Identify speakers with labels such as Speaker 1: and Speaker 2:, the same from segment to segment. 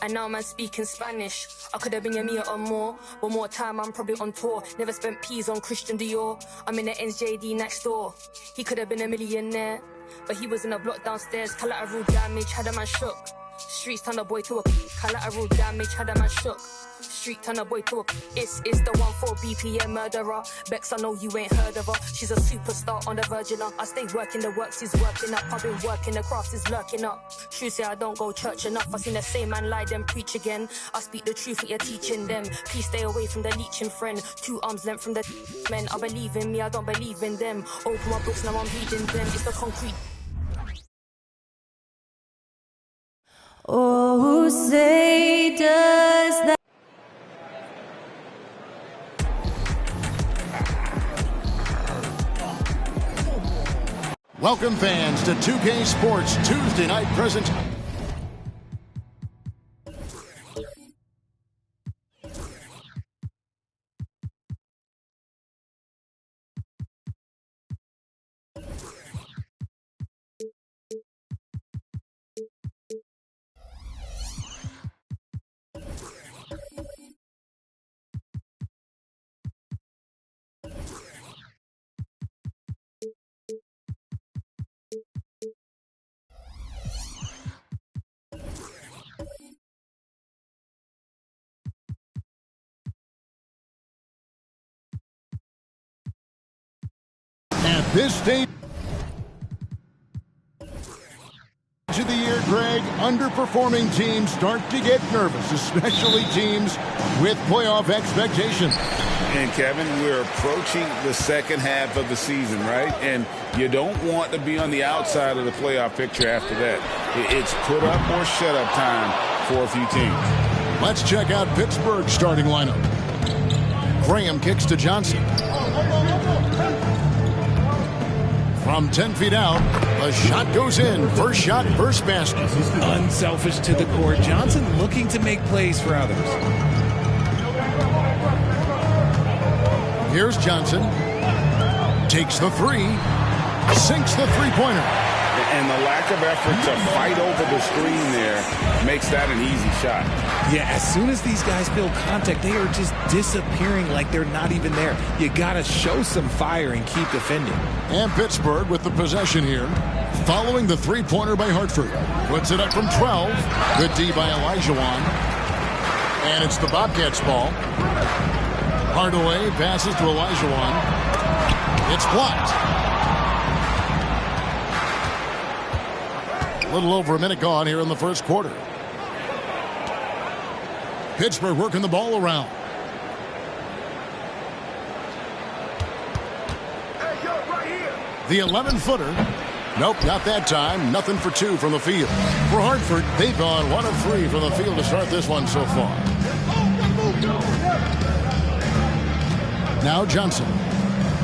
Speaker 1: And now I'm speaking Spanish. I could have been a meter or more. One more time, I'm probably on tour. Never spent peas on Christian Dior. I'm in the NJD next door. He could have been a millionaire, but he was in a block downstairs. Collateral damage, had a man shook. Streets turn a boy to a collateral damage, had a man shook. Street turn a boy to a it's the 14 BPM murderer. Bex, I know you ain't heard of her. She's a superstar on the Virgin. I stay working, the works is working up. I've been working, the craft is lurking up. True say I don't go church enough. I seen the same man lie, then preach again. I speak the truth, what you're teaching them. Please stay away from the leeching friend. 2 arms length from the men. I believe in me, I don't believe in them. Open my books, now I'm reading them. It's the concrete.
Speaker 2: Oh, say does that.
Speaker 3: Welcome fans to 2K Sports Tuesday night present. At this stage of the year, Greg, underperforming teams start to get nervous, especially teams with playoff expectations.
Speaker 4: And Kevin, we're approaching the second half of the season, right? And you don't want to be on the outside of the playoff picture after that. It's put up or shut up time for a few teams.
Speaker 3: Let's check out Pittsburgh's starting lineup. Graham kicks to Johnson. From 10 feet out, a shot goes in. First shot, first basket.
Speaker 5: Unselfish to the core. Johnson looking to make plays for others.
Speaker 3: Here's Johnson. Takes the three. Sinks the three-pointer.
Speaker 4: And the lack of effort to fight over the screen there makes that an easy shot.
Speaker 5: Yeah, as soon as these guys feel contact, they are just disappearing like they're not even there. You got to show some fire and keep defending.
Speaker 3: And Pittsburgh with the possession here. Following the three-pointer by Hartford. Puts it up from 12. Good D by Elijah. And it's the Bobcats ball. Hardaway passes to Elijah. It's blocked. A little over a minute gone here in the first quarter. Pittsburgh working the ball around. The 11-footer. Nope, not that time. Nothing for 2 from the field. For Hartford, they've gone 1 of 3 from the field to start this one so far. Now Johnson.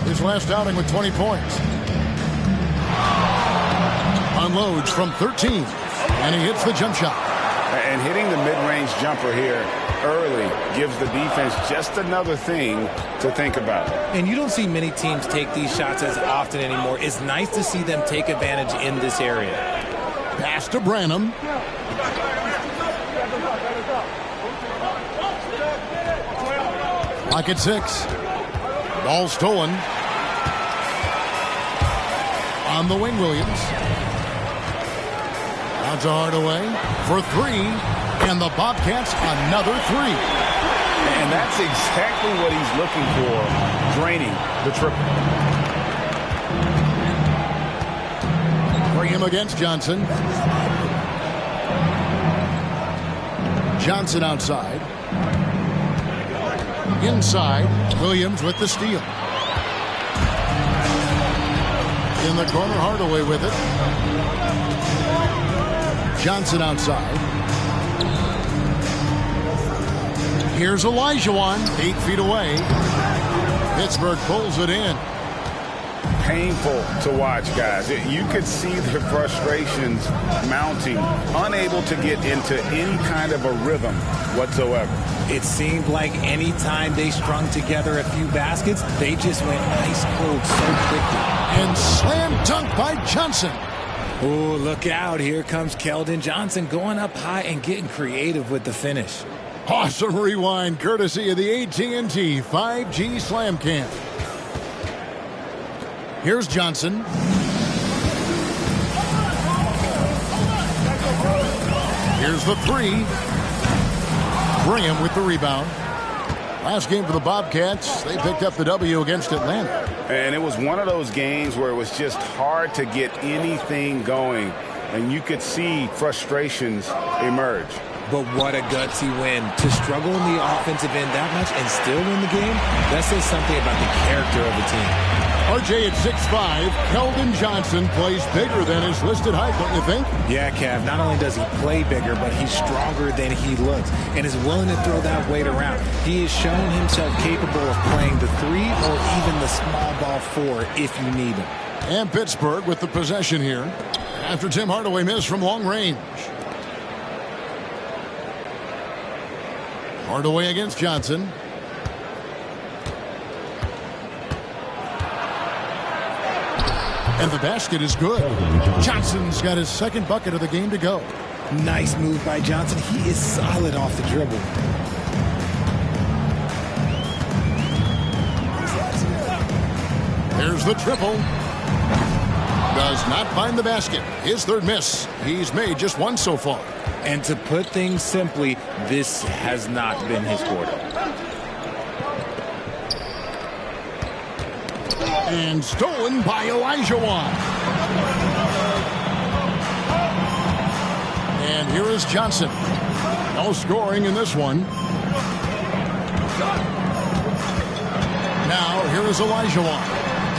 Speaker 3: His last outing with 20 points. Unloads from 13. And he hits the jump shot.
Speaker 4: And hitting the mid-range jumper here early gives the defense just another thing to think about.
Speaker 5: And you don't see many teams take these shots as often anymore. It's nice to see them take advantage in this area.
Speaker 3: Pass to Branham. Pocket 6. Ball stolen. On the wing, Williams. Out to Hardaway for 3. And the Bobcats another 3.
Speaker 4: And that's exactly what he's looking for, draining the triple.
Speaker 3: Graham against Johnson. Johnson outside. Inside, Williams with the steal. In the corner, Hardaway with it. Johnson outside. Here's Elijah 8 feet away. Pittsburgh pulls it in.
Speaker 4: Painful to watch, guys. You could see the frustrations mounting, unable to get into any kind of a rhythm whatsoever.
Speaker 5: It seemed like any time they strung together a few baskets, they just went ice cold so quickly.
Speaker 3: And slam dunk by Johnson.
Speaker 5: Oh, look out. Here comes Keldon Johnson going up high and getting creative with the finish.
Speaker 3: Awesome rewind courtesy of the AT&T 5G Slam Cam. Here's Johnson. Here's the three. Graham with the rebound. Last game for the Bobcats, they picked up the W against Atlanta.
Speaker 4: And it was one of those games where it was just hard to get anything going, and you could see frustrations emerge.
Speaker 5: But what a gutsy win. To struggle in the offensive end that much and still win the game, that says something about the character of the team.
Speaker 3: RJ at 6'5", Keldon Johnson plays bigger than his listed height, don't you think?
Speaker 5: Yeah, Cav. Not only does he play bigger, but he's stronger than he looks and is willing to throw that weight around. He has shown himself capable of playing the 3 or even the small ball 4 if you need him.
Speaker 3: And Pittsburgh with the possession here after Tim Hardaway missed from long range. Hardaway against Johnson. And the basket is good. Johnson's got his second bucket of the game to go.
Speaker 5: Nice move by Johnson. He is solid off the dribble.
Speaker 3: There's the triple. Does not find the basket. His third miss. He's made just one so far.
Speaker 5: And to put things simply, this has not been his quarter.
Speaker 3: And stolen by Elijah Wan. And here is Johnson. No scoring in this one. Now here is Elijah Wan.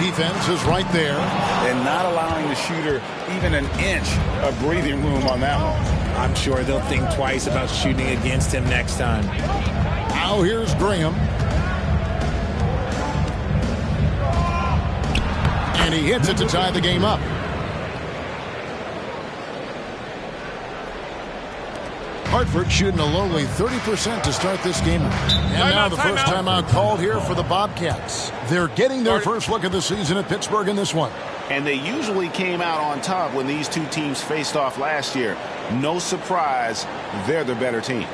Speaker 3: Defense is right there.
Speaker 4: And not allowing the shooter even an inch of breathing room on that one.
Speaker 5: I'm sure they'll think twice about shooting against him next time.
Speaker 3: Now here's Graham. And he hits it to tie the game up. Hartford shooting a lowly 30% to start this game. And now the first timeout called here for the Bobcats. They're getting their first look at the season at Pittsburgh in this one.
Speaker 4: And they usually came out on top when these two teams faced off last year. No surprise, they're the better team.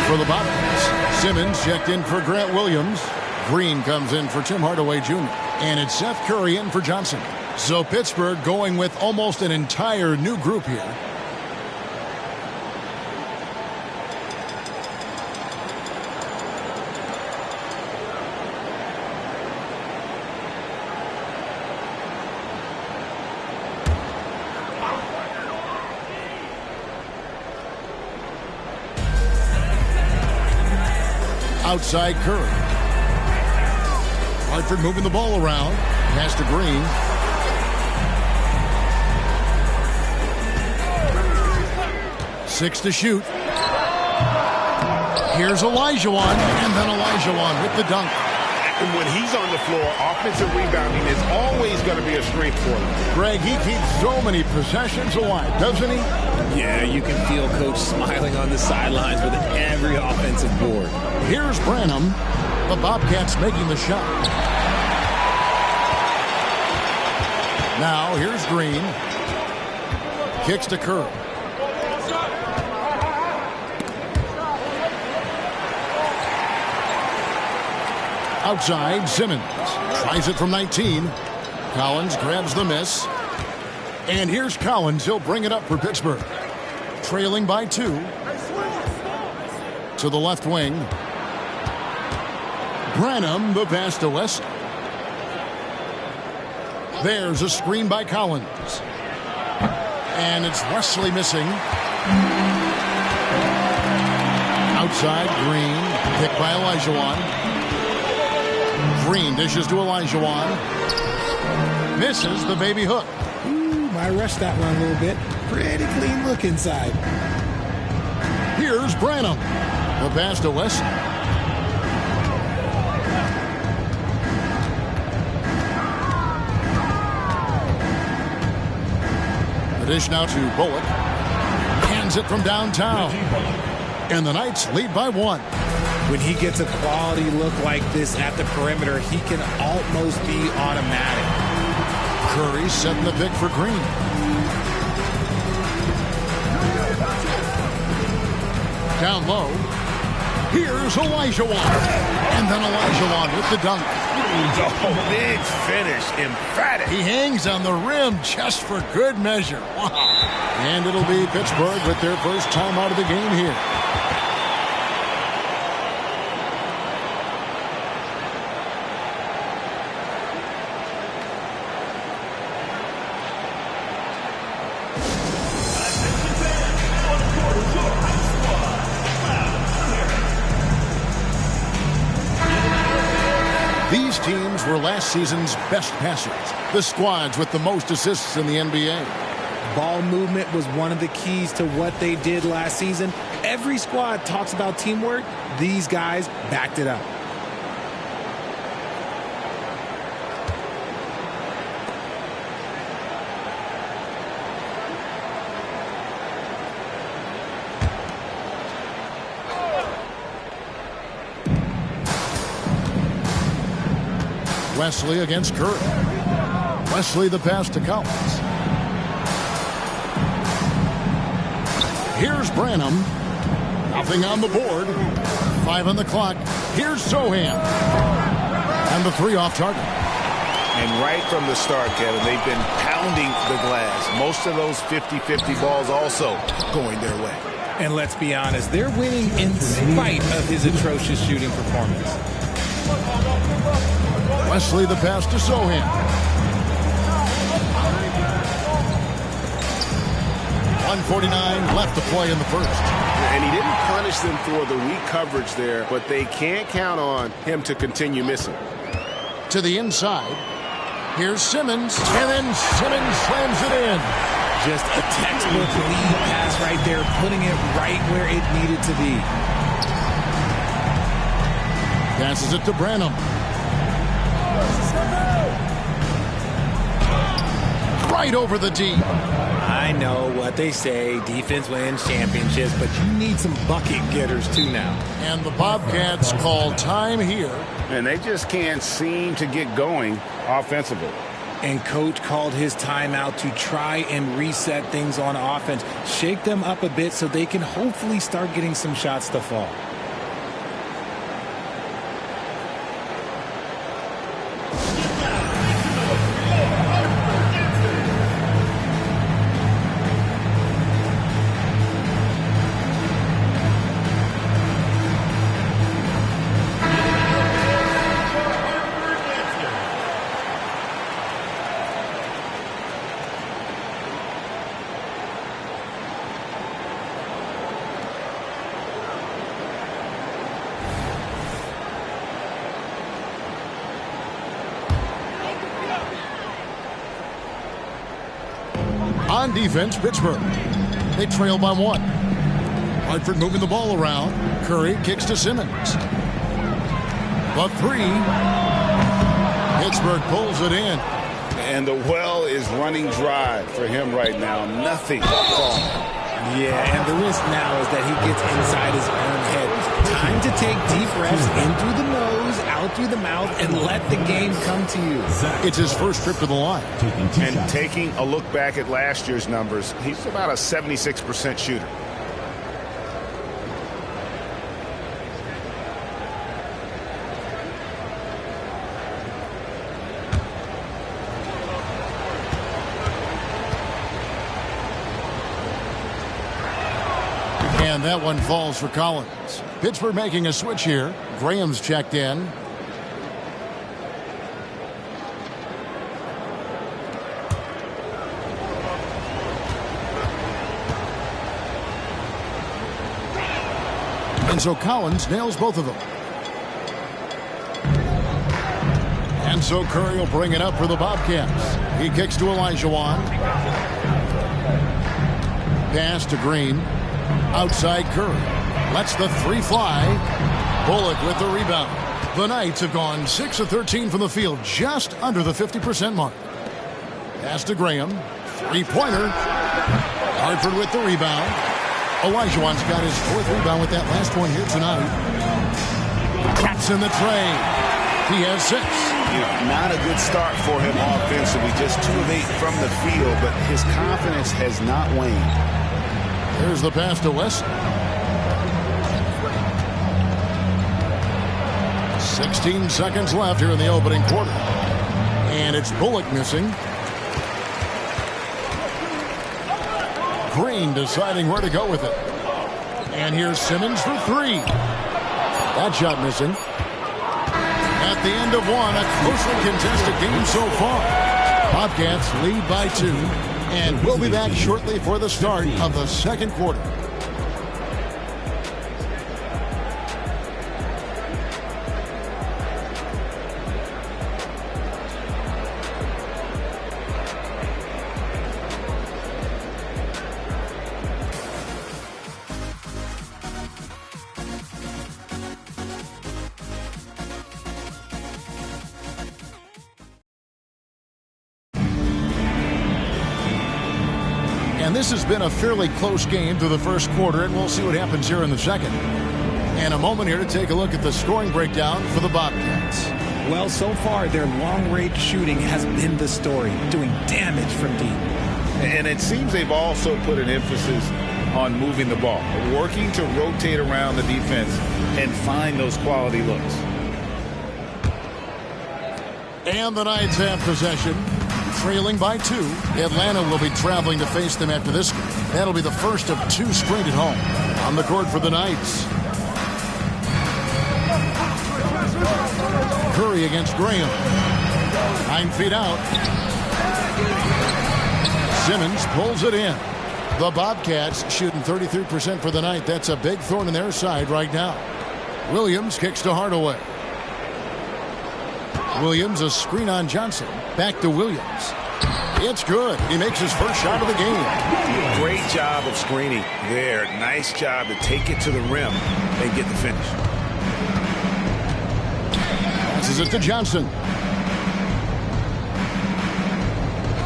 Speaker 3: For the Bobcats, Simmons checked in for Grant Williams. Green comes in for Tim Hardaway Jr. And it's Seth Curry in for Johnson. So Pittsburgh going with almost an entire new group here. Outside Curry. Hartford moving the ball around. Pass to Green. Six to shoot. Here's Elijah Wan. And then Elijah Wan with the dunk.
Speaker 4: And when he's on the floor, offensive rebounding is always going to be a strength for him.
Speaker 3: Greg, he keeps so many possessions alive, doesn't he?
Speaker 5: Yeah, you can feel Coach smiling on the sidelines with every offensive board.
Speaker 3: Here's Branham. The Bobcats making the shot. Now here's Green. Kicks to Curry. Outside, Simmons tries it from 19. Collins grabs the miss. And here's Collins. He'll bring it up for Pittsburgh. Trailing by 2. To the left wing. Branham, the pass to West. There's a screen by Collins. And it's Wesley missing. Outside, Green. Picked by Elijah Wan. Green dishes to Elijah Wan. Misses the baby hook.
Speaker 5: Ooh, I rushed that one a little bit. Pretty clean look inside.
Speaker 3: Here's Branham. The pass to West. The dish now to Bullock. Hands it from downtown. And the Knights lead by 1.
Speaker 5: When he gets a quality look like this at the perimeter, he can almost be automatic.
Speaker 3: Curry setting the pick for Green. Down low. Here's Olajuwon. And then Olajuwon with the dunk.
Speaker 4: Oh, big finish. Emphatic.
Speaker 3: He hangs on the rim just for good measure. Wow. And it'll be Pittsburgh with their first time out of the game here. These teams were last season's best passers, the squads with the most assists in the NBA.
Speaker 5: Ball movement was one of the keys to what they did last season. Every squad talks about teamwork. These guys backed it up.
Speaker 3: Wesley against Curry. Wesley the pass to Collins. Here's Branham. Nothing on the board. 5 on the clock. Here's Sohan. And the 3 off target.
Speaker 4: And right from the start, Kevin, they've been pounding the glass. Most of those 50-50 balls also going their way.
Speaker 5: And let's be honest, they're winning in spite of his atrocious shooting performance.
Speaker 3: Wesley the pass to Sohan. .149 left to play in the first.
Speaker 4: And he didn't punish them for the weak coverage there, but they can't count on him to continue missing.
Speaker 3: To the inside. Here's Simmons. And then Simmons slams it in.
Speaker 5: Just a textbook lead pass right there, putting it right where it needed to be.
Speaker 3: Passes it to Branham. Right over the D.
Speaker 5: I know what they say, defense wins championships, but you need some bucket getters too now.
Speaker 3: And the Bobcats call time here.
Speaker 4: And they just can't seem to get going offensively.
Speaker 5: And coach called his timeout to try and reset things on offense, shake them up a bit so they can hopefully start getting some shots to fall.
Speaker 3: On defense, Pittsburgh. They trail by 1. Hartford moving the ball around. Curry kicks to Simmons. The 3. Pittsburgh pulls it in.
Speaker 4: And the well is running dry for him right now. Nothing.
Speaker 5: Yeah, and the risk now is that he gets inside his own head. Time to take deep breaths in through the nose, out through the mouth, and let the game come to you.
Speaker 3: It's his first trip to the line.
Speaker 4: And taking a look back at last year's numbers, he's about a 76% shooter.
Speaker 3: And that one falls for Collins. Pittsburgh making a switch here. Graham's checked in. And so Collins nails both of them. And so Curry will bring it up for the Bobcats. He kicks to Olajuwon. Pass to Green. Outside Curry. Lets the 3 fly. Bullock with the rebound. The Knights have gone 6 of 13 from the field, just under the 50% mark. Pass to Graham. 3-pointer. Hartford with the rebound. Olajuwon's got his 4th rebound with that last one here tonight. Taps in the tray. He has 6.
Speaker 4: Not a good start for him offensively. Just 2 of 8 from the field, but his confidence has not waned.
Speaker 3: Here's the pass to West. 16 seconds left here in the opening quarter. And it's Bullock missing. Green deciding where to go with it. And here's Simmons for 3. That shot missing. At the end of one, a closely contested game so far. Bobcats lead by 2. And we'll be back shortly for the start of the second quarter. And this has been a fairly close game through the first quarter, and we'll see what happens here in the second. And a moment here to take a look at the scoring breakdown for the Bobcats.
Speaker 5: Well, so far, their long-range shooting has been the story, doing damage from deep.
Speaker 4: And it seems they've also put an emphasis on moving the ball, working to rotate around the defense and find those quality looks.
Speaker 3: And the Knights have possession. Trailing by 2. Atlanta will be traveling to face them after this. That'll be the first of 2 straight at home. On the court for the Knights. Curry against Graham. 9 feet out. Simmons pulls it in. The Bobcats shooting 33% for the night. That's a big thorn in their side right now. Williams kicks to Hardaway. Williams, a screen on Johnson. Back to Williams. It's good. He makes his first shot of the game.
Speaker 6: Great job of screening there. Nice job to take it to the rim and get the finish.
Speaker 3: Passes it to Johnson.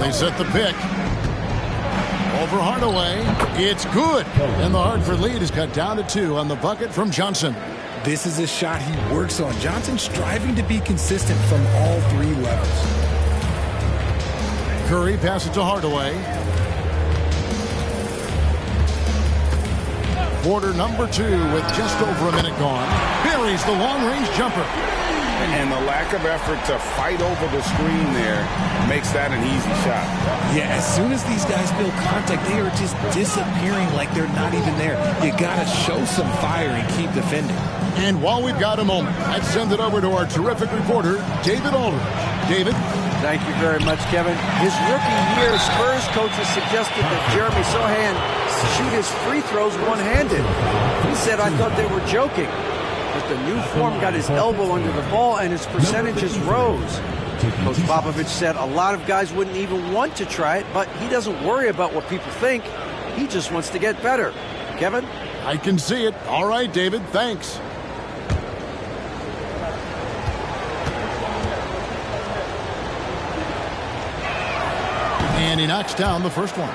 Speaker 3: They set the pick. Over Hardaway. It's good. And the Hartford lead is cut down to 2 on the bucket from Johnson.
Speaker 5: This is a shot he works on. Johnson striving to be consistent from all 3 levels.
Speaker 3: Curry passes to Hardaway. Quarter number 2 with just over a minute gone. Buries the long-range jumper.
Speaker 4: And the lack of effort to fight over the screen there makes that an easy shot.
Speaker 5: Yeah, as soon as these guys feel contact, they are just disappearing like they're not even there. You got to show some fire and keep defending.
Speaker 3: And while we've got a moment, let's send it over to our terrific reporter, David Aldridge. David?
Speaker 7: Thank you very much, Kevin. His rookie year, Spurs coaches suggested that Jeremy Sohan shoot his free throws one-handed. He said, I thought they were joking. But the new form got his elbow under the ball and his percentages rose. Coach Popovich said a lot of guys wouldn't even want to try it, but he doesn't worry about what people think. He just wants to get better. Kevin?
Speaker 3: I can see it. All right, David. Thanks. And he knocks down the first one.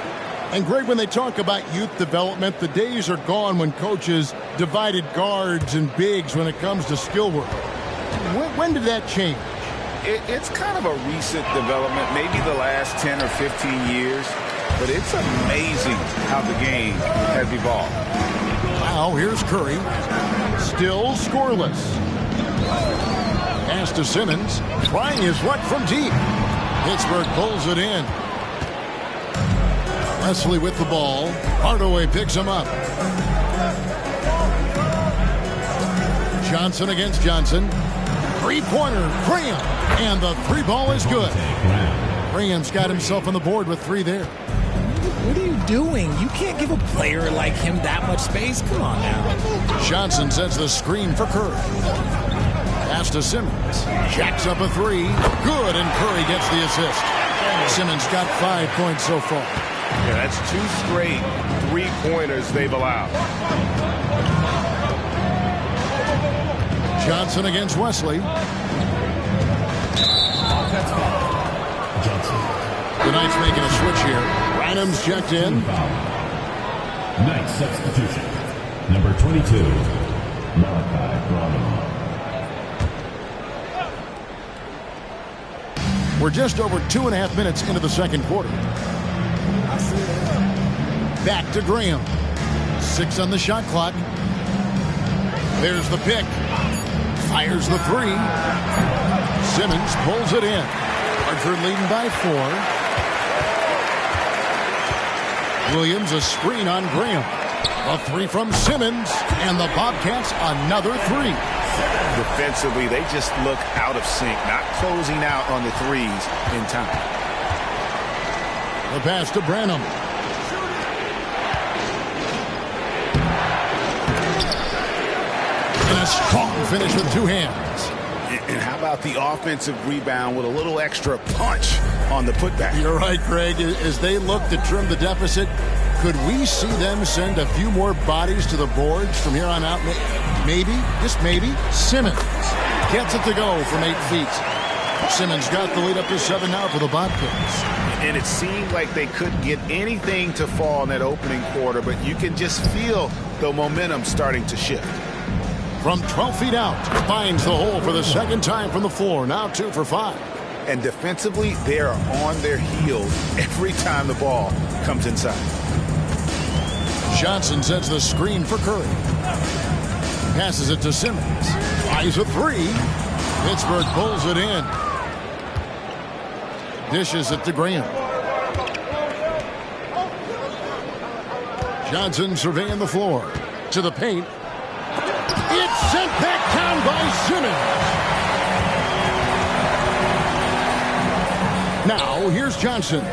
Speaker 3: And Greg, when they talk about youth development, the days are gone when coaches divided guards and bigs when it comes to skill work. When did that change?
Speaker 4: It's kind of a recent development, maybe the last 10 or 15 years, but it's amazing how the game has evolved.
Speaker 3: Now here's Curry, still scoreless. Pass to Simmons, trying his luck from deep. Pittsburgh pulls it in. Wesley with the ball. Hardaway picks him up. Johnson against Johnson. Three-pointer, Graham. And the 3 ball is good. Graham's got himself on the board with 3 there.
Speaker 5: What are you doing? You can't give a player like him that much space. Come on now.
Speaker 3: Johnson sets the screen for Curry. Pass to Simmons. Jacks up a 3. Good, and Curry gets the assist. Simmons got 5 points so far.
Speaker 6: Yeah, that's 2 straight 3-pointers they've allowed.
Speaker 3: Johnson against Wesley. The Knights making a switch here. Ranham's checked in.
Speaker 8: Knights substitution. Number 22, Malachi Branham.
Speaker 3: We're just over 2.5 minutes into the second quarter. Back to Graham. 6 on the shot clock. There's the pick. Fires the 3. Simmons pulls it in. Hartford leading by 4. Williams a screen on Graham. A 3 from Simmons. And the Bobcats another 3.
Speaker 6: Defensively, they just look out of sync, not closing out on the threes in time.
Speaker 3: The pass to Branham. And a strong finish with 2 hands.
Speaker 6: And how about the offensive rebound with a little extra punch on the putback?
Speaker 3: You're right, Greg. As they look to trim the deficit, could we see them send a few more bodies to the boards from here on out? Maybe, just maybe. Simmons gets it to go from 8 feet. Simmons got the lead up to 7 now for the Bobcats.
Speaker 6: And it seemed like they couldn't get anything to fall in that opening quarter, but you can just feel the momentum starting to shift.
Speaker 3: From 12 feet out, finds the hole for the second time from the floor. Now 2 for 5.
Speaker 6: And defensively, they are on their heels every time the ball comes inside.
Speaker 3: Johnson sets the screen for Curry. Passes it to Simmons. Flies a 3. Pittsburgh pulls it in. Dishes it to Graham. Johnson surveying the floor. To the paint. It's sent back down by Simmons. Now, here's Johnson.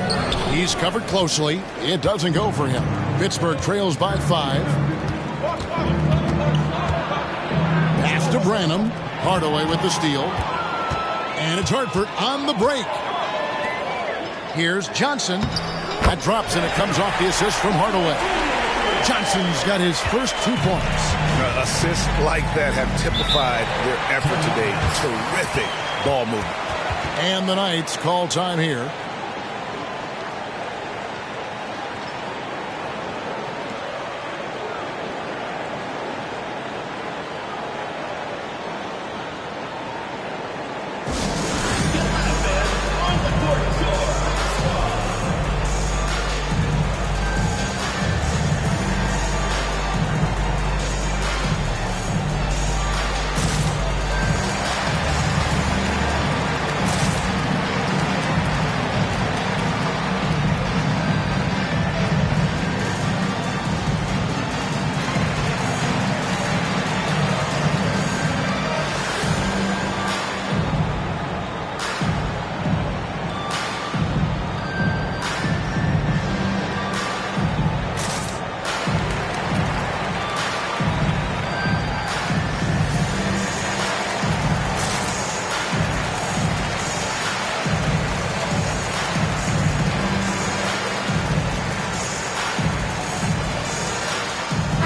Speaker 3: He's covered closely. It doesn't go for him. Pittsburgh trails by 5. Pass to Branham. Hardaway with the steal. And it's Hartford on the break. Here's Johnson. That drops and it comes off the assist from Hardaway. Johnson's got his first 2 points.
Speaker 6: Assists like that have typified their effort today. Terrific ball movement.
Speaker 3: And the Knights call time here.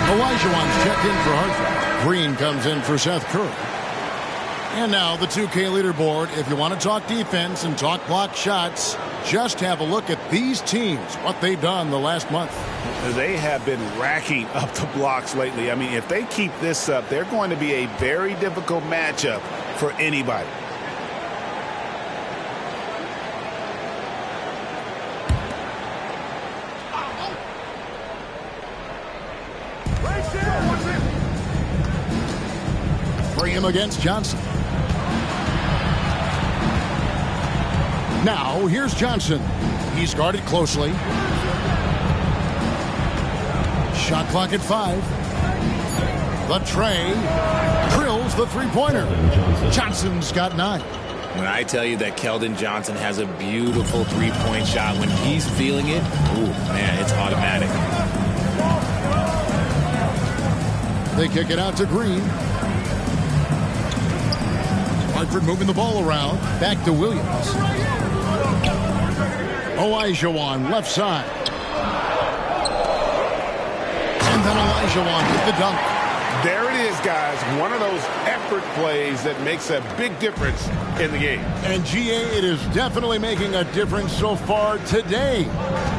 Speaker 3: Olajuwon's checked in for Hartford. Green comes in for Seth Curry. And now the 2K leaderboard. If you want to talk defense and talk block shots, just have a look at these teams, what they've done the last month.
Speaker 6: They have been racking up the blocks lately. I mean, if they keep this up, they're going to be a very difficult matchup for anybody.
Speaker 3: Graham against Johnson. Now, here's Johnson. He's guarded closely. Shot clock at 5. The tray. Drills the three-pointer. Johnson's got 9.
Speaker 9: When I tell you that Keldon Johnson has a beautiful three-point shot, when he's feeling it, ooh, man, it's automatic.
Speaker 3: They kick it out to Green. Hartford moving the ball around. Back to Williams. Olajuwon left side. And then Olajuwon with the dunk.
Speaker 6: There it is, guys. One of those effort plays that makes a big difference in the game.
Speaker 3: And GA, it is definitely making a difference so far today.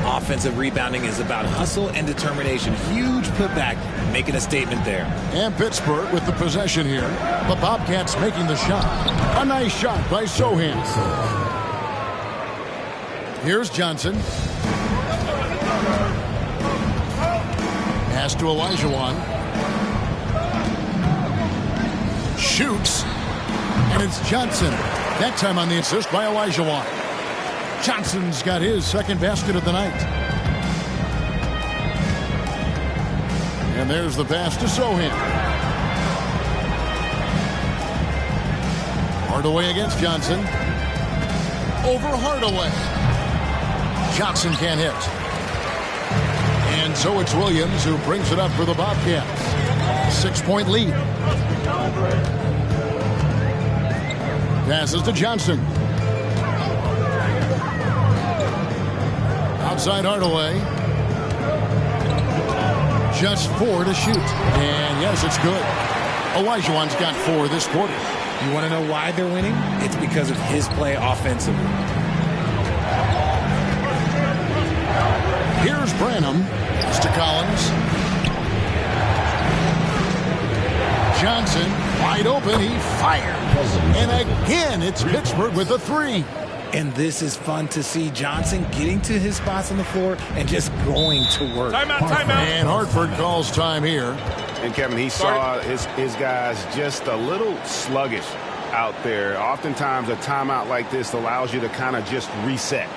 Speaker 9: Offensive rebounding is about hustle and determination. Huge putback, making a statement there.
Speaker 3: And Pittsburgh with the possession here. The Bobcats making the shot. A nice shot by Sohan. Here's Johnson. Pass to Olajuwon. Shoots. And it's Johnson. That time on the assist by Olajuwon. Johnson's got his second basket of the night. And there's the pass to Sohan. Hardaway against Johnson. Over Hardaway. Johnson can't hit. And so it's Williams who brings it up for the Bobcats. 6-point lead. Passes to Johnson. Outside Hardaway. Just 4 to shoot. And yes, it's good. Olajuwon's got 4 this quarter.
Speaker 5: You want to know why they're winning? It's because of his play offensively.
Speaker 3: Here's Branham. It's to Collins. Johnson, wide open. He fires. And again, it's Pittsburgh with a 3.
Speaker 5: And this is fun to see. Johnson getting to his spots on the floor and just going to work.
Speaker 6: Timeout.
Speaker 3: And Hartford calls time here.
Speaker 6: And Kevin, he saw his guys just a little sluggish out there. Oftentimes a timeout like this allows you to kind of just reset.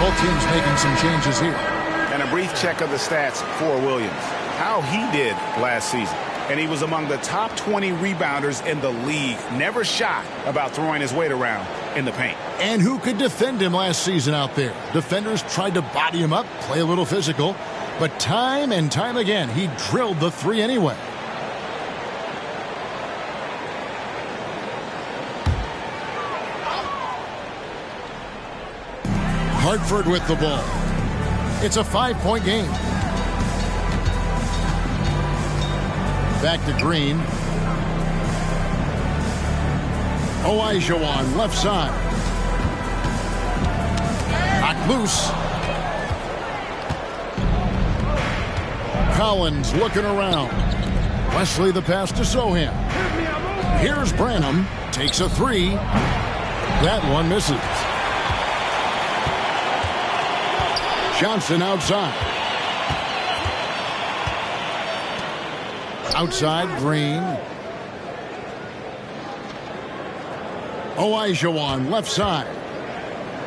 Speaker 3: Both teams making some changes here.
Speaker 6: And a brief check of the stats for Williams. How he did last season. And he was among the top 20 rebounders in the league. Never shy about throwing his weight around in the paint.
Speaker 3: And who could defend him last season out there? Defenders tried to body him up, play a little physical. But time and time again, he drilled the 3 anyway. Hartford with the ball. It's a 5-point game. Back to Green. Olajuwon left side. Knocked loose. Collins looking around. Wesley the pass to Sohan. Here's Branham. Takes a 3. That one misses. Johnson outside. Outside, Green. Olajuwon, left side.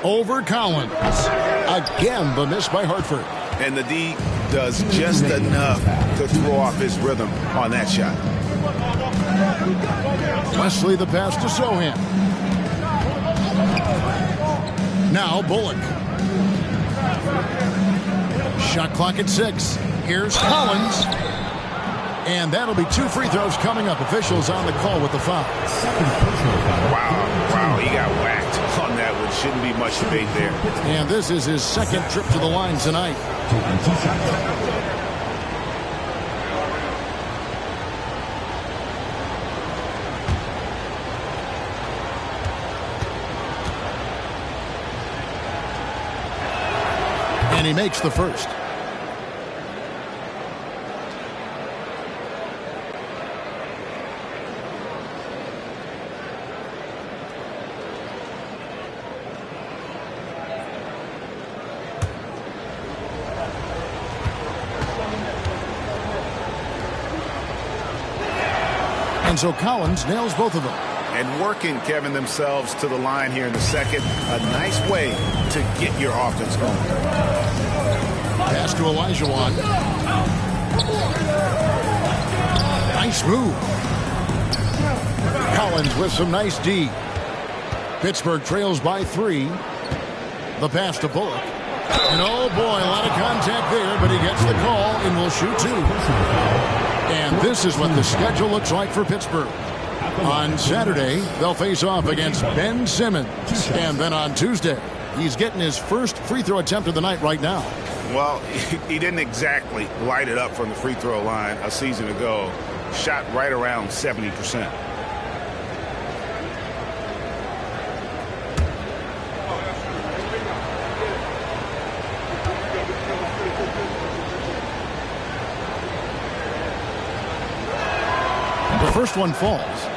Speaker 3: Over Collins. Again, the miss by Hartford.
Speaker 6: And the D does just enough to throw off his rhythm on that shot.
Speaker 3: Wesley the pass to Sohan. Now Bullock. Shot clock at 6. Here's Collins. And that'll be 2 free throws coming up. Officials on the call with the foul.
Speaker 6: Wow, he got whacked on that one. Shouldn't be much debate there.
Speaker 3: And this is his second trip to the line tonight. And he makes the first. And so Collins nails both of them.
Speaker 6: And working, Kevin, themselves to the line here in the second. A nice way to get your offense going.
Speaker 3: Pass to Olajuwon. Nice move. Collins with some nice D. Pittsburgh trails by 3. The pass to Bullock. And oh boy, a lot of contact there, but he gets the call and will shoot 2. And this is what the schedule looks like for Pittsburgh. On Saturday, they'll face off against Ben Simmons. And then on Tuesday, he's getting his first free throw attempt of the night right now.
Speaker 6: Well, he didn't exactly light it up from the free throw line a season ago. Shot right around 70%.
Speaker 3: The first one falls.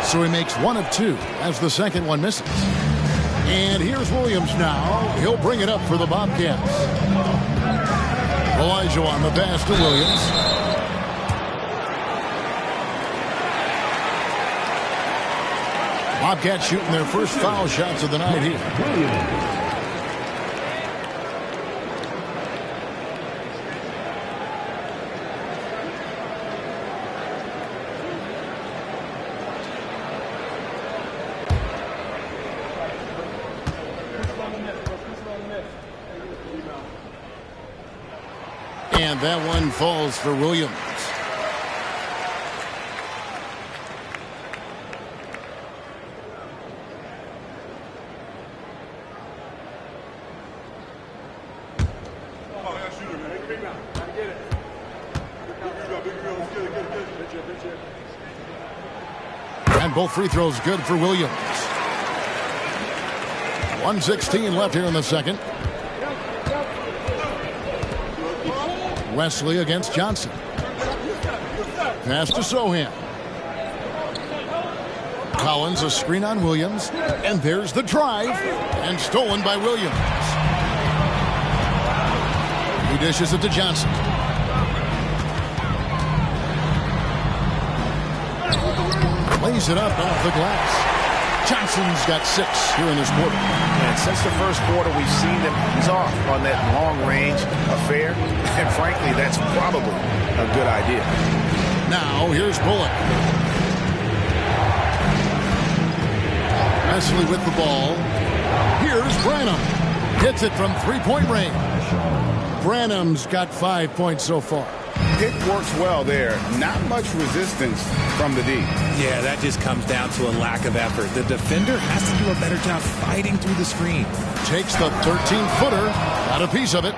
Speaker 3: So he makes 1 of 2 as the second one misses. And here's Williams now. He'll bring it up for the Bobcats. Elijah on the pass to Williams. Bobcats shooting their first foul shots of the night here. And that one falls for Williams. And both free throws good for Williams. 1:16 left here in the second. Wesley against Johnson. Pass to Sohan. Collins a screen on Williams. And there's the drive. And stolen by Williams. He dishes it to Johnson. Lays it up off the glass. Johnson's got 6 here in this quarter.
Speaker 6: And since the first quarter, we've seen him ease off on that long-range affair. And frankly, that's probably a good idea.
Speaker 3: Now, here's Bullock. Wesley with the ball. Here's Branham. Hits it from three-point range. Branham's got 5 points so far.
Speaker 6: It works well there. Not much resistance from the D.
Speaker 9: Yeah, that just comes down to a lack of effort. The defender has to do a better job fighting through the screen.
Speaker 3: Takes the 13-footer. Got a piece of it.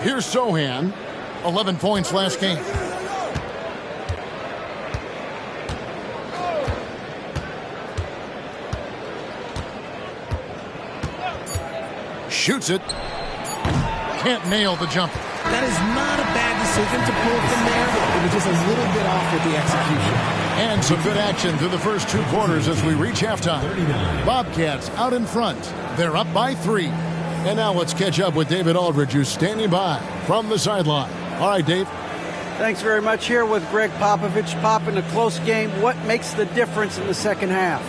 Speaker 3: Here's Sohan. 11 points last game. Shoots it. Can't nail the jumper.
Speaker 9: That is not a bad decision to pull from there. It was just a little bit off with the execution.
Speaker 3: And some good action through the first 2 quarters as we reach halftime. Bobcats out in front. They're up by 3. And now let's catch up with David Aldridge, who's standing by from the sideline. All right, Dave.
Speaker 7: Thanks very much. Here with Greg Popovich. Pop, in a close game, what makes the difference in the second half?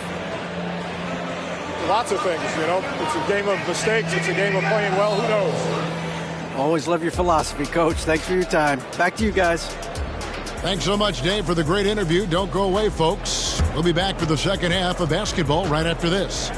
Speaker 10: Lots of things, you know. It's a game of mistakes. It's a game of playing well. Who knows?
Speaker 7: Always love your philosophy, Coach. Thanks for your time. Back to you guys.
Speaker 3: Thanks so much, Dave, for the great interview. Don't go away, folks. We'll be back for the second half of basketball right after this.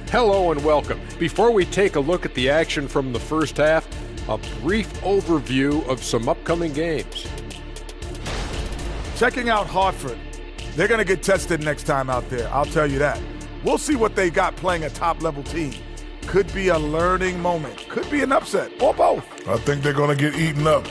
Speaker 10: Hello and welcome. Before we take a look at the action from the first half, a brief overview of some upcoming games.
Speaker 11: Checking out Hartford. They're going to get tested next time out there, I'll tell you that. We'll see what they got playing a top-level team. Could be a learning moment. Could be an upset, or both.
Speaker 12: I think they're going to get eaten up.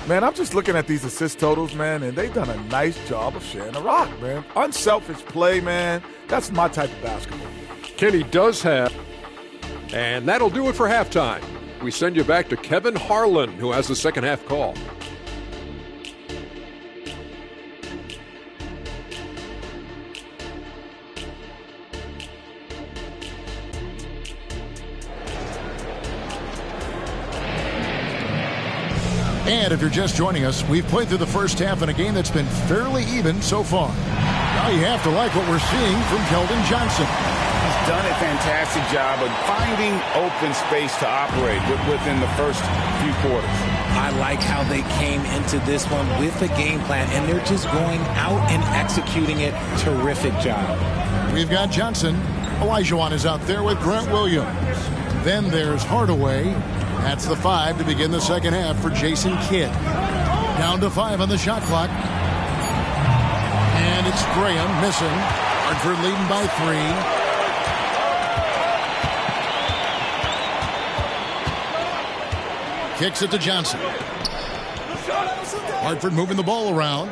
Speaker 11: Man, I'm just looking at these assist totals, man, and they've done a nice job of sharing the rock, man. Unselfish play, man. That's my type of basketball.
Speaker 10: Kenny does have, and that'll do it for halftime. we send you back to Kevin Harlan, who has the second half call.
Speaker 3: And if you're just joining us, we've played through the first half in a game that's been fairly even so far. Now you have to like what we're seeing from Keldon Johnson.
Speaker 4: He's done a fantastic job of finding open space to operate within the first few quarters.
Speaker 5: I like how they came into this one with a game plan, and they're just going out and executing it. Terrific job.
Speaker 3: We've got Johnson. Olajuwon is out there with Grant Williams. Then there's Hardaway. That's the 5 to begin the second half for Jason Kidd. Down to 5 on the shot clock. And it's Graham missing. Hartford leading by 3. Kicks it to Johnson. Hartford moving the ball around.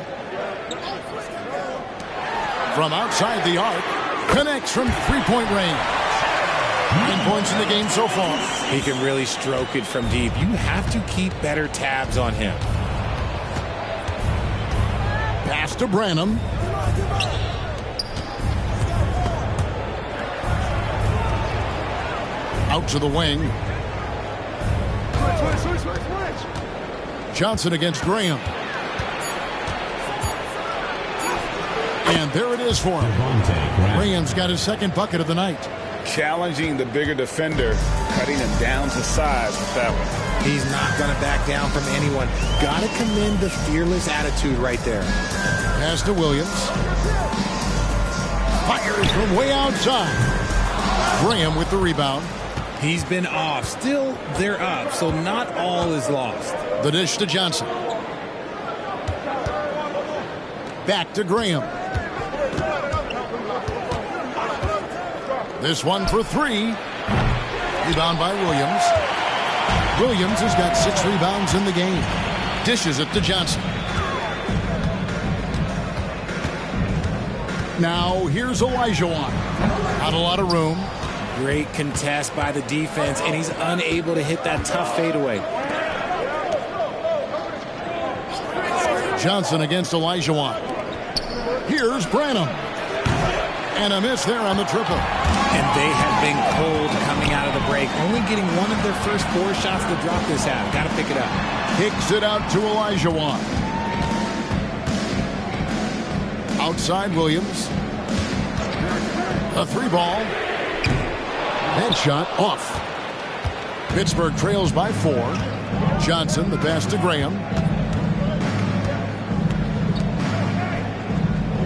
Speaker 3: From outside the arc. Connects from three-point range. 9 points in the game so far.
Speaker 5: He can really stroke it from deep. You have to keep better tabs on him.
Speaker 3: Pass to Branham. Out to the wing. Johnson against Graham. And there it is for him. Graham's got his second bucket of the night.
Speaker 4: Challenging the bigger defender, cutting him down to size with that one.
Speaker 5: He's not going to back down from anyone. Got to commend the fearless attitude right there.
Speaker 3: Pass to Williams. Fires from way outside. Graham with the rebound.
Speaker 5: He's been off. Still, they're up, so not all is lost.
Speaker 3: The dish to Johnson. Back to Graham. This one for 3. Rebound by Williams. Williams has got 6 rebounds in the game. Dishes it to Johnson. Now here's Olajuwon. Not a lot of room.
Speaker 5: Great contest by the defense, and he's unable to hit that tough fadeaway.
Speaker 3: Johnson against Olajuwon. Here's Branham. And a miss there on the triple.
Speaker 5: And they have been cold coming out of the break. Only getting one of their first 4 shots to drop this half. Got to pick it up.
Speaker 3: Kicks it out to Olajuwon. Outside Williams. A 3-ball. And shot off. Pittsburgh trails by 4. Johnson, the pass to Graham.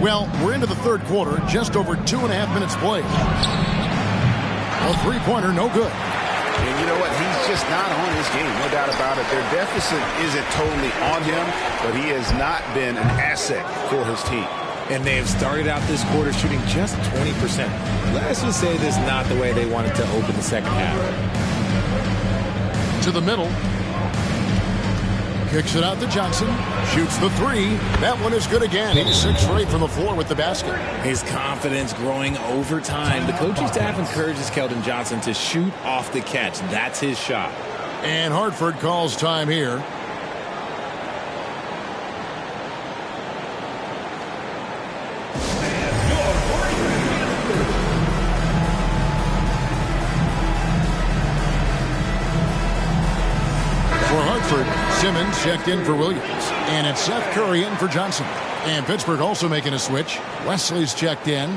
Speaker 3: Well, we're into the third quarter, just over 2.5 minutes played. A 3-pointer, no good.
Speaker 6: And you know what? He's just not on his game, no doubt about it. Their deficit isn't totally on him, but he has not been an asset for his team.
Speaker 5: And they have started out this quarter shooting just 20%. Let's just say this is not the way they wanted to open the second half.
Speaker 3: To the middle. Kicks it out to Johnson. Shoots the 3. That one is good again. He's 6 for 8 from the floor with the basket.
Speaker 5: His confidence growing over time. The coaching staff encourages Keldon Johnson to shoot off the catch. That's his shot.
Speaker 3: And Hartford calls time here. For Hartford, Simmons checked in for Williams. And it's Seth Curry in for Johnson. And Pittsburgh also making a switch. Wesley's checked in.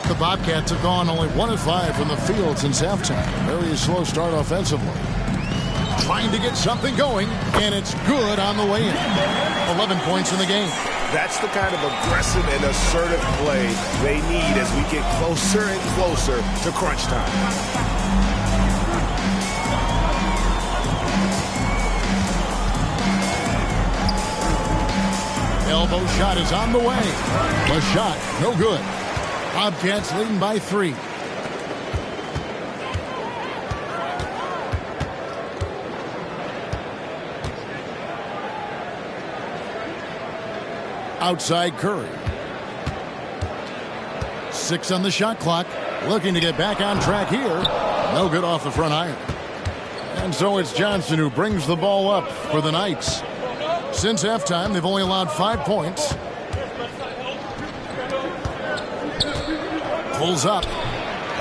Speaker 3: The Bobcats have gone only 1 of 5 from the field since halftime. Very slow start offensively. Trying to get something going, and it's good on the way in. 11 points in the game.
Speaker 6: That's the kind of aggressive and assertive play they need as we get closer and closer to crunch time.
Speaker 3: Elbow shot is on the way. The shot, no good. Bobcats leading by 3. Outside Curry. 6 on the shot clock. Looking to get back on track here. No good off the front iron. And so it's Johnson who brings the ball up for the Knights. Since halftime, they've only allowed 5 points. Pulls up.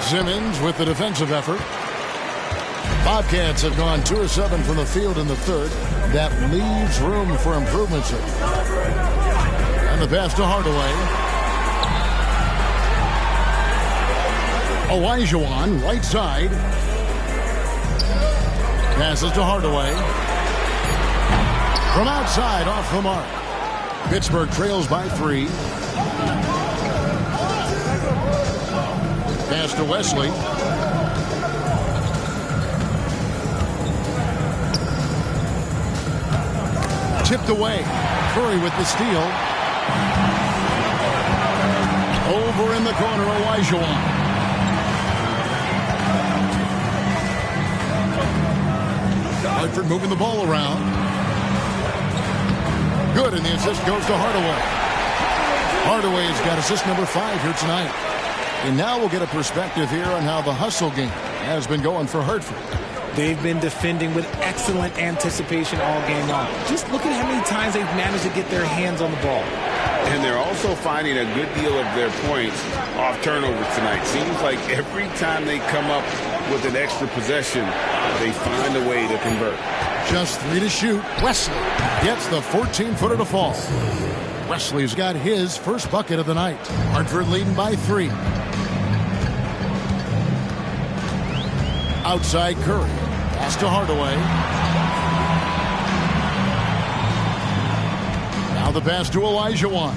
Speaker 3: Simmons with the defensive effort. Bobcats have gone 2 of 7 from the field in the third. That leaves room for improvements. And the pass to Hardaway. Olajuwon, right side. Passes to Hardaway. From outside, off the mark. Pittsburgh trails by 3. Pass to Wesley. Tipped away. Curry with the steal. Over in the corner, Olajuwon. Hartford moving the ball around. Good, and the assist goes to Hardaway. Hardaway's got assist number 5 here tonight. And now we'll get a perspective here on how the hustle game has been going for Hartford.
Speaker 5: They've been defending with excellent anticipation all game long. Just look at how many times they've managed to get their hands on the ball.
Speaker 4: And they're also finding a good deal of their points off turnovers tonight. Seems like every time they come up with an extra possession, they find a way to convert.
Speaker 3: Just 3 to shoot. Wesley gets the 14-footer to fall. Wesley's got his first bucket of the night. Hartford leading by 3. Outside Curry. Pass to Hardaway. Now the pass to Olajuwon.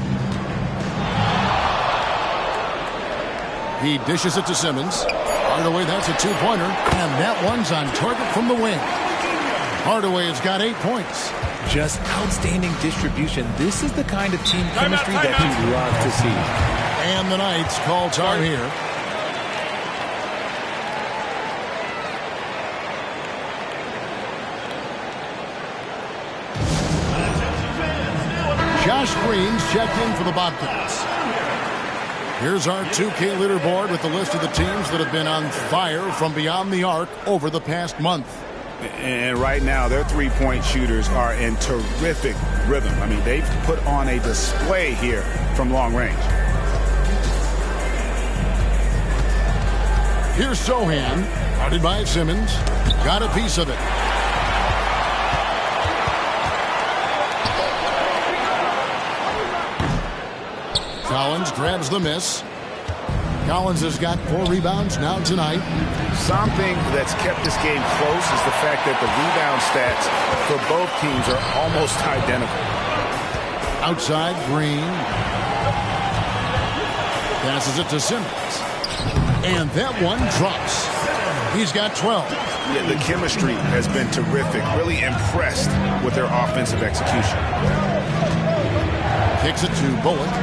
Speaker 3: He dishes it to Simmons. Hardaway, that's a 2-pointer. And that one's on target from the wing. Hardaway has got 8 points.
Speaker 5: Just outstanding distribution. This is the kind of team chemistry that you love to see.
Speaker 3: And the Knights call time here. Josh Green's checked in for the Bobcats. Here's our 2K leaderboard with the list of the teams that have been on fire from beyond the arc over the past month.
Speaker 6: And right now, their three-point shooters are in terrific rhythm. I mean, they've put on a display here from long range.
Speaker 3: Here's Sohan, guarded by Simmons. Got a piece of it. Collins grabs the miss. Collins has got 4 rebounds now tonight.
Speaker 6: Something that's kept this game close is the fact that the rebound stats for both teams are almost identical.
Speaker 3: Outside, Green. Passes it to Simmons. And that one drops. He's got 12.
Speaker 6: Yeah, the chemistry has been terrific. Really impressed with their offensive execution.
Speaker 3: Kicks it to Bullock.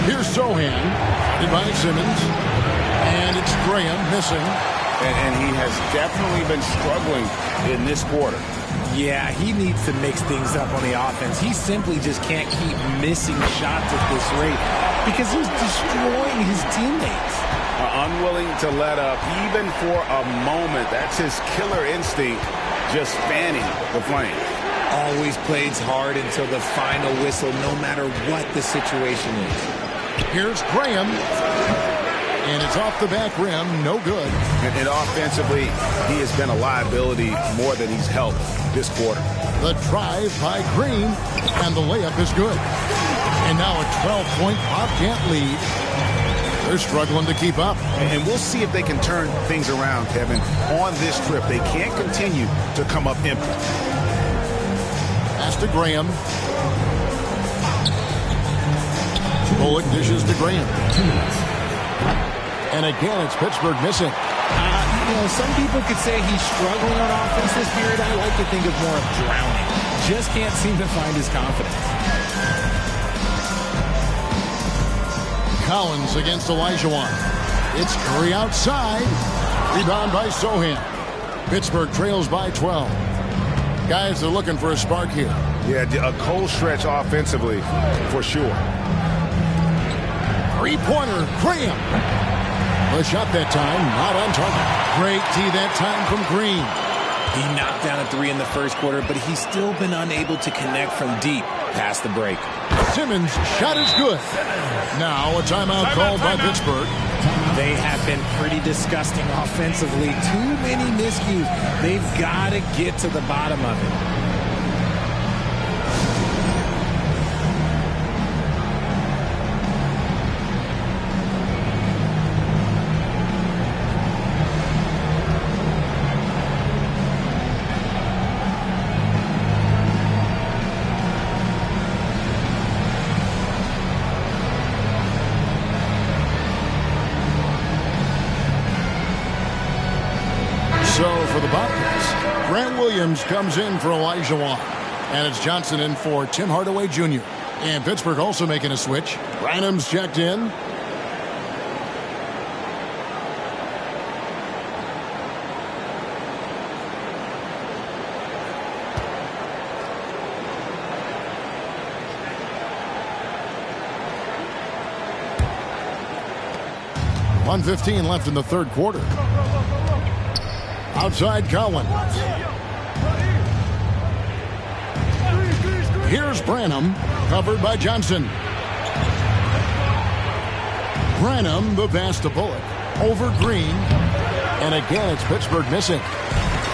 Speaker 3: Here's Sohan, headed by Simmons, and it's Graham missing.
Speaker 6: And he has definitely been struggling in this quarter.
Speaker 5: Yeah, he needs to mix things up on the offense. He simply just can't keep missing shots at this rate because he's destroying his teammates.
Speaker 6: Unwilling to let up even for a moment. That's his killer instinct, just fanning the flame.
Speaker 5: Always plays hard until the final whistle, no matter what the situation is.
Speaker 3: Here's Graham. And it's off the back rim. No good.
Speaker 6: And offensively, he has been a liability more than he's helped this quarter.
Speaker 3: The drive by Green. And the layup is good. And now a 12-point Bobcat lead. They're struggling to keep up.
Speaker 6: And we'll see if they can turn things around, Kevin. On this trip, they can't continue to come up empty.
Speaker 3: Pass to Graham. Bullock dishes to Graham. And again, it's Pittsburgh missing.
Speaker 5: Some people could say he's struggling on offense this period. I like to think of more of drowning. Just can't seem to find his confidence.
Speaker 3: Collins against Olajuwon. It's Curry outside. Rebound by Sohan. Pittsburgh trails by 12. Guys are looking for a spark here.
Speaker 6: Yeah, a cold stretch offensively for sure.
Speaker 3: Three-pointer, Graham. The shot that time, not on target. Great tee that time from Green.
Speaker 9: He knocked down a three in the first quarter, but he's still been unable to connect from deep past the break.
Speaker 3: Simmons' shot is good. Now a timeout called by Pittsburgh.
Speaker 5: They have been pretty disgusting offensively. Too many miscues. They've got to get to the bottom of it.
Speaker 3: So for the Bobcats, Grant Williams comes in for Olajuwon. And it's Johnson in for Tim Hardaway Jr. And Pittsburgh also making a switch. Branham's checked in. .1:15 left in the third quarter. Outside Collins. Here's Branham, covered by Johnson. Branham, the pass to Bullock. Over Green. And again, it's Pittsburgh missing.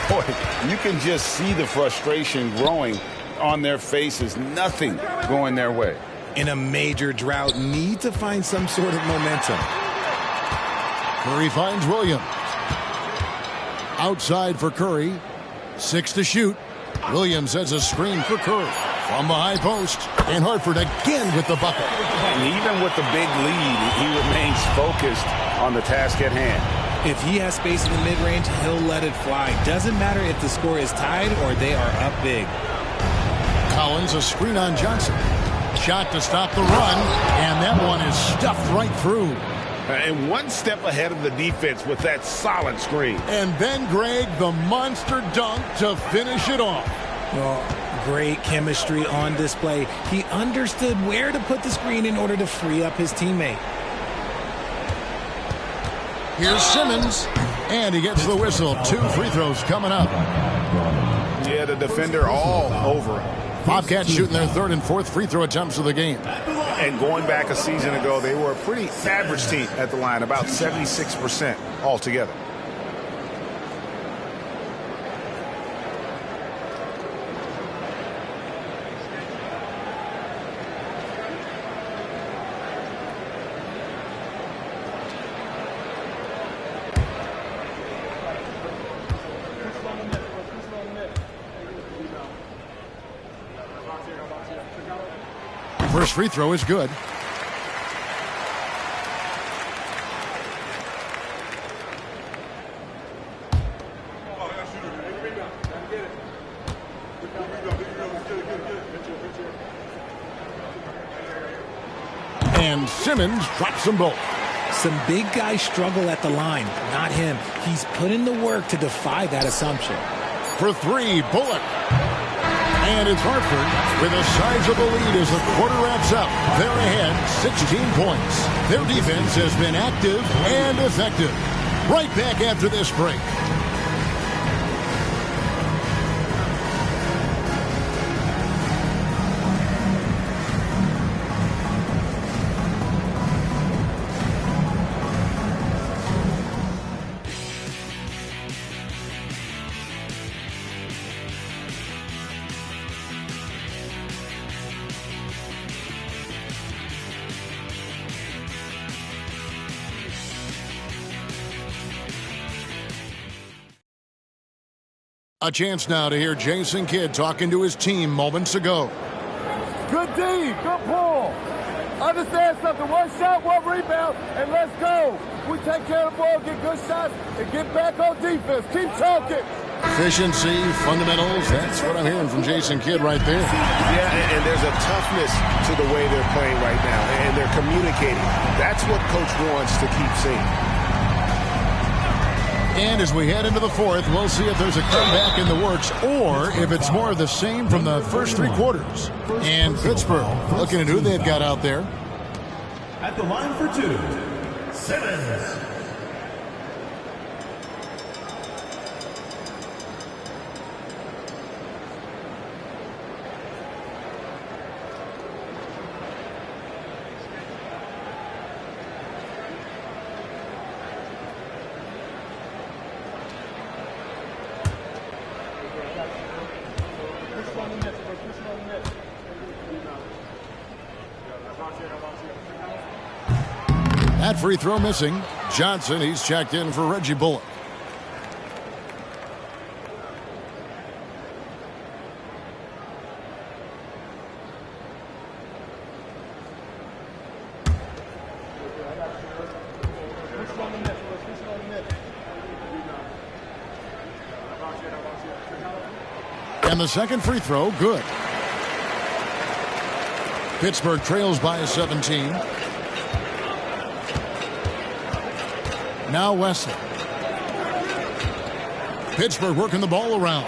Speaker 4: Boy, you can just see the frustration growing on their faces. Nothing going their way.
Speaker 5: In a major drought, need to find some sort of momentum.
Speaker 3: Curry finds Williams. Outside for Curry. 6 to shoot. Williams has a screen for Curry. From the high post. And Hartford again with the bucket.
Speaker 6: And even with the big lead, he remains focused on the task at hand.
Speaker 5: If he has space in the mid-range, he'll let it fly. Doesn't matter if the score is tied or they are up big.
Speaker 3: Collins, a screen on Johnson. Shot to stop the run. And that one is stuffed right through.
Speaker 6: And one step ahead of the defense with that solid screen.
Speaker 3: And then Greg, the monster dunk to finish it off.
Speaker 5: Well, great chemistry on display. He understood where to put the screen in order to free up his teammate.
Speaker 3: Here's Simmons. And he gets the whistle. 2 free throws coming up.
Speaker 6: Yeah, the defender all over him.
Speaker 3: Bobcats shooting their third and fourth free throw attempts of the game.
Speaker 6: And going back a season ago, they were a pretty average team at the line, about 76% altogether.
Speaker 3: First free throw is good. And Simmons drops them both.
Speaker 5: Some big guys struggle at the line, not him. He's put in the work to defy that assumption.
Speaker 3: For 3, Bullock. And it's Hartford with a sizable lead as the quarter wraps up. They're ahead 16 points. Their defense has been active and effective. Right back after this break. A chance now to hear Jason Kidd talking to his team moments ago.
Speaker 13: Good D, good pull. Understand something, one shot, one rebound, and let's go. We take care of the ball, get good shots, and get back on defense. Keep talking.
Speaker 3: Efficiency, fundamentals, that's what I'm hearing from Jason Kidd right there.
Speaker 6: Yeah, and there's a toughness to the way they're playing right now, and they're communicating. That's what Coach wants to keep seeing.
Speaker 3: And as we head into the fourth, we'll see if there's a comeback in the works or if it's more of the same from the first three quarters. And Pittsburgh looking at who they've got out there.
Speaker 8: At the line for two, Simmons.
Speaker 3: That free throw missing. Johnson, he's checked in for Reggie Bullock. And the second free throw, good. Pittsburgh trails by 17. Now Wesley. Pittsburgh working the ball around.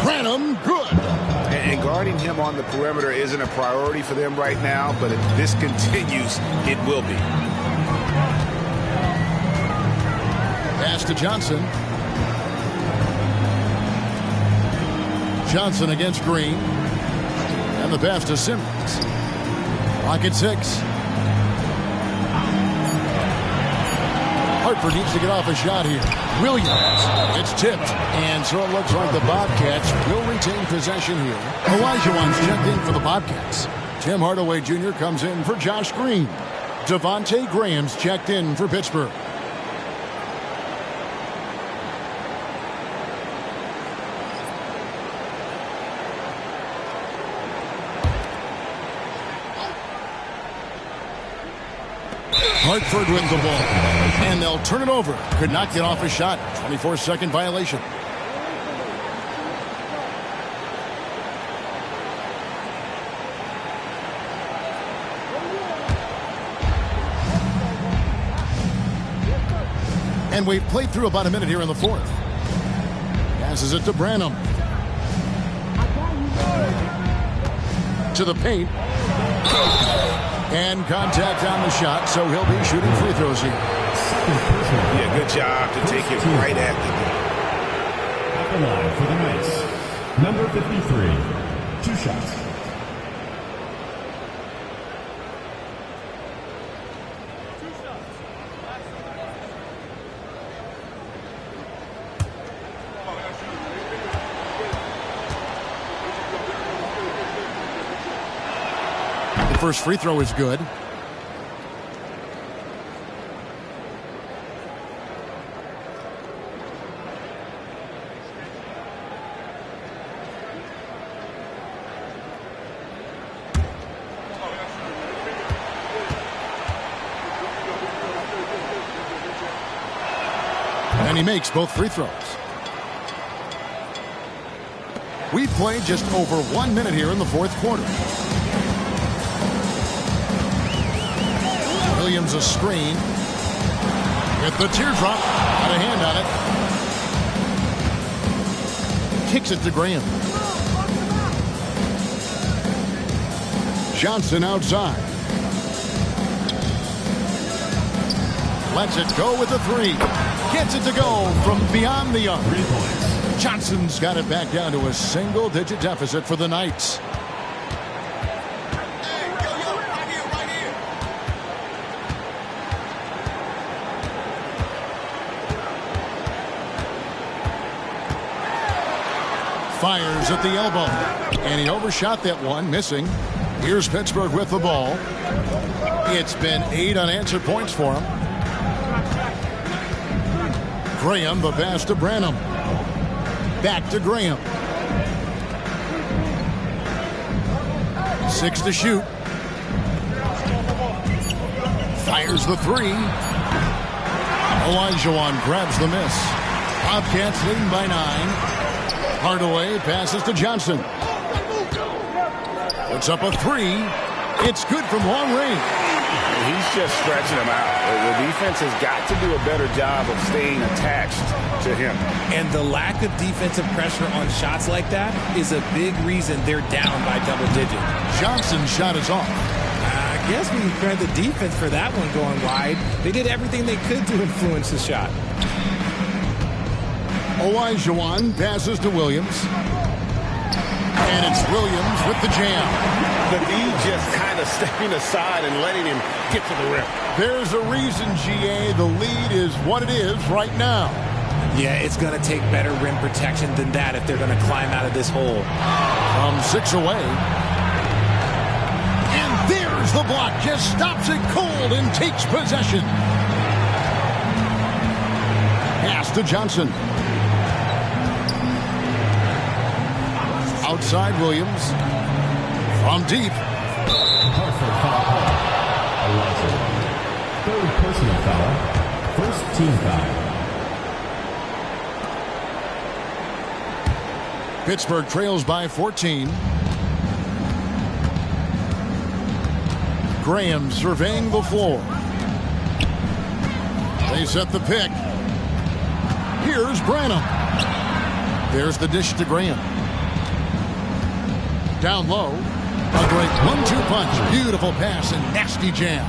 Speaker 3: Branham, good.
Speaker 6: And guarding him on the perimeter isn't a priority for them right now, but if this continues, it will be.
Speaker 3: Pass to Johnson. Johnson against Green. And the pass to Simmons. Lock at 6. Hartford needs to get off a shot here. Williams. It's tipped. And so it looks like the Bobcats will retain possession here. Olajuwon's checked in for the Bobcats. Tim Hardaway Jr. comes in for Josh Green. Devontae Graham's checked in for Pittsburgh. Hartford with the ball. And they'll turn it over. Could not get off a shot. 24-second violation. And we've played through about a minute here in the fourth. Passes it to Branham. To the paint. And contact on the shot, so he'll be shooting free throws here.
Speaker 6: Yeah, good job to take it right at
Speaker 8: At the line for the Knights, number 53, 2 shots.
Speaker 3: First free throw is good. And he makes both free throws. We've played just over 1 minute here in the fourth quarter. Williams a screen. With the teardrop. Got a hand on it. Kicks it to Graham. Johnson outside. Lets it go with the three. Gets it to go from beyond the arc. Johnson's got it back down to a single-digit deficit for the Knights. Fires at the elbow. And he overshot that one, missing. Here's Pittsburgh with the ball. It's been 8 unanswered points for him. Graham, the pass to Branham. Back to Graham. 6 to shoot. Fires the three. Olajuwon grabs the miss. Bobcats leading by 9. Hardaway passes to Johnson. Puts up a three. It's good from long range.
Speaker 6: He's just stretching him out. The defense has got to do a better job of staying attached to him.
Speaker 9: And the lack of defensive pressure on shots like that is a big reason they're down by double digits.
Speaker 3: Johnson's shot is off.
Speaker 9: I guess we can credit the defense for that one going wide. They did everything they could to influence the shot.
Speaker 3: Olajuwon passes to Williams. And it's Williams with the jam.
Speaker 6: The D just kind of stepping aside and letting him get to the rim.
Speaker 3: There's a reason, GA, the lead is what it is right now.
Speaker 9: Yeah, it's going to take better rim protection than that if they're going to climb out of this hole.
Speaker 3: From 6 away. And there's the block. Just stops it cold and takes possession. Pass to Johnson. Outside Williams. From deep.
Speaker 8: Hartford foul. Third personal foul. First team foul.
Speaker 3: Pittsburgh trails by 14. Graham surveying the floor. They set the pick. Here's Branham. There's the dish to Graham. Down low. A great 1-2 punch. Beautiful pass and nasty jam.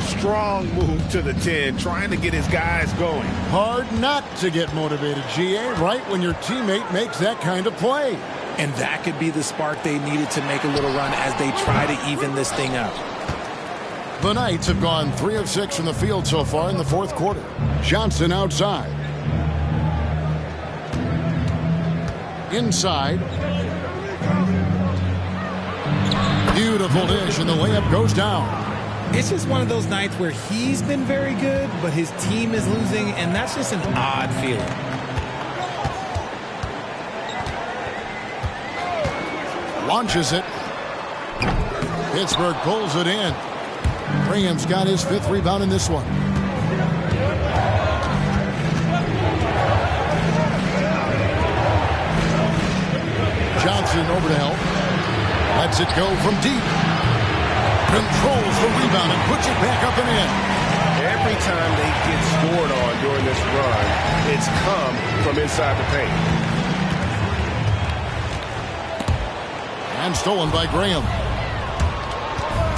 Speaker 6: Strong move to the 10, trying to get his guys going.
Speaker 3: Hard not to get motivated, GA, right when your teammate makes that kind of play.
Speaker 9: And that could be the spark they needed to make a little run as they try to even this thing up.
Speaker 3: The Knights have gone 3 of 6 from the field so far in the fourth quarter. Johnson outside. Inside. Beautiful dish, and the layup goes down.
Speaker 9: It's just one of those nights where he's been very good, but his team is losing, and that's just an odd feeling.
Speaker 3: Launches it. Pittsburgh pulls it in. Graham's got his 5th rebound in this one. Johnson over to help. Lets it go from deep. Controls the rebound and puts it back up and in.
Speaker 6: Every time they get scored on during this run, it's come from inside the paint.
Speaker 3: And stolen by Graham.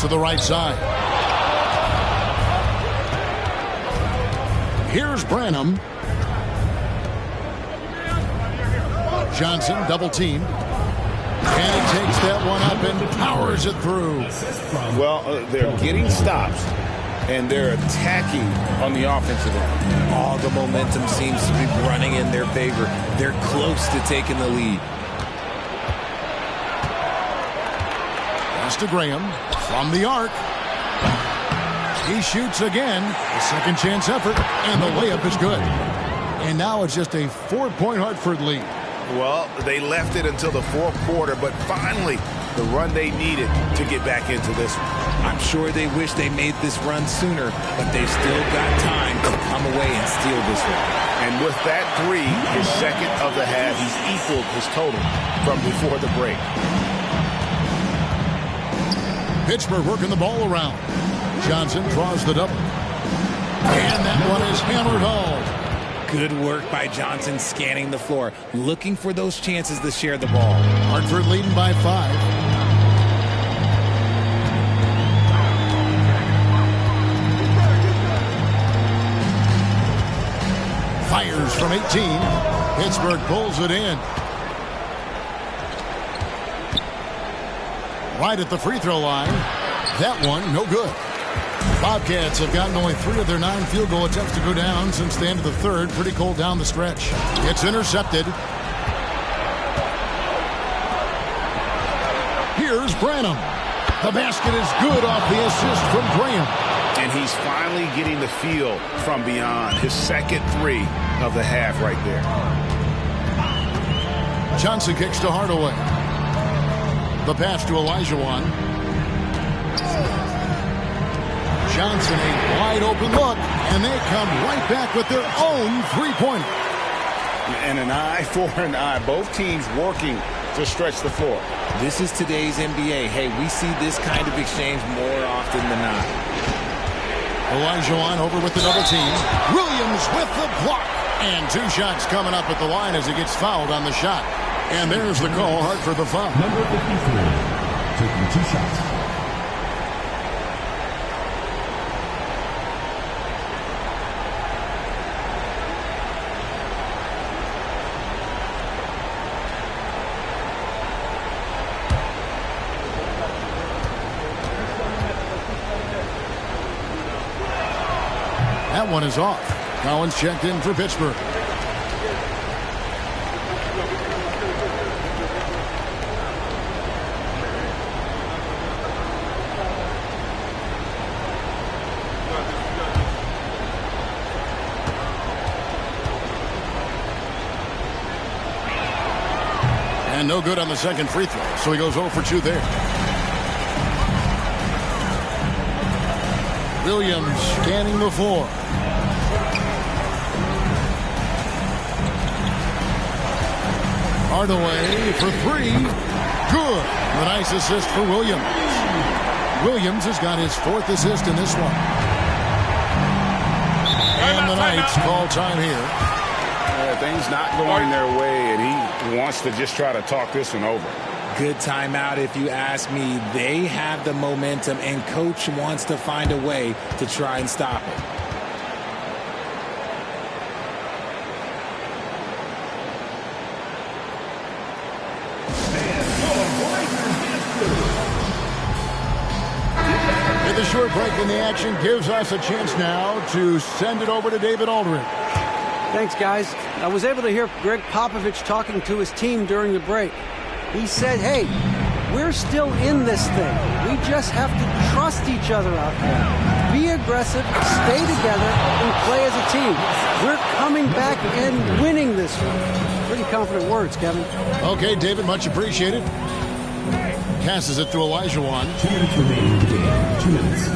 Speaker 3: To the right side. Here's Branham. Johnson double teamed. And he takes that one up and powers it through.
Speaker 6: Well, they're getting stops, and they're attacking on the offensive end.
Speaker 9: All the momentum seems to be running in their favor. They're close to taking the lead.
Speaker 3: Pass to Graham from the arc. He shoots again. A second chance effort, and the layup is good. And now it's just a 4-point Hartford lead.
Speaker 6: Well, they left it until the fourth quarter, but finally the run they needed to get back into this one.
Speaker 9: I'm sure they wish they made this run sooner, but they've still got time to come away and steal this one.
Speaker 6: And with that 3, his second of the half, he's equaled his total from before the break.
Speaker 3: Pittsburgh working the ball around. Johnson draws the double. And that one is hammered home.
Speaker 9: Good work by Johnson scanning the floor, looking for those chances to share the ball.
Speaker 3: Hartford leading by 5. Fires from 18. Pittsburgh pulls it in. Right at the free throw line. That one, no good. Bobcats have gotten only 3 of their 9 field goal attempts to go down since the end of the third. Pretty cold down the stretch. It's intercepted. Here's Branham. The basket is good off the assist from Graham.
Speaker 6: And he's finally getting the feel from beyond. His second 3 of the half right there.
Speaker 3: Johnson kicks to Hardaway. The pass to Olajuwon. Johnson, a wide open look, and they come right back with their own 3-pointer.
Speaker 6: And an eye for an eye. Both teams working to stretch the floor.
Speaker 9: This is today's NBA. Hey, we see this kind of exchange more often than not.
Speaker 3: Olajuwon over with the double team. Williams with the block. And 2 shots coming up at the line as he gets fouled on the shot. And there's the call. Hartford the foul.
Speaker 8: Number 53, taking 2 shots.
Speaker 3: That one is off. Collins checked in for Pittsburgh. And no good on the second free throw, so he goes 0 for 2 there. Williams scanning the floor. Hardaway for 3. Good. A nice assist for Williams. Williams has got his 4th assist in this one. And the Knights call time here.
Speaker 6: Things not going their way, and he wants to just try to talk this one over.
Speaker 5: Good timeout if you ask me. They have the momentum, and coach wants to find a way to try and stop it.
Speaker 3: With a short break in the action gives us a chance now to send it over to David Aldridge.
Speaker 7: Thanks, guys. I was able to hear Greg Popovich talking to his team during the break. He said, hey, we're still in this thing. We just have to trust each other out there. Be aggressive, stay together, and play as a team. We're coming back and winning this one. Pretty confident words, Kevin.
Speaker 3: Okay, David, much appreciated. Passes it to Olajuwon.
Speaker 8: 2 minutes remaining in the game. 2 minutes.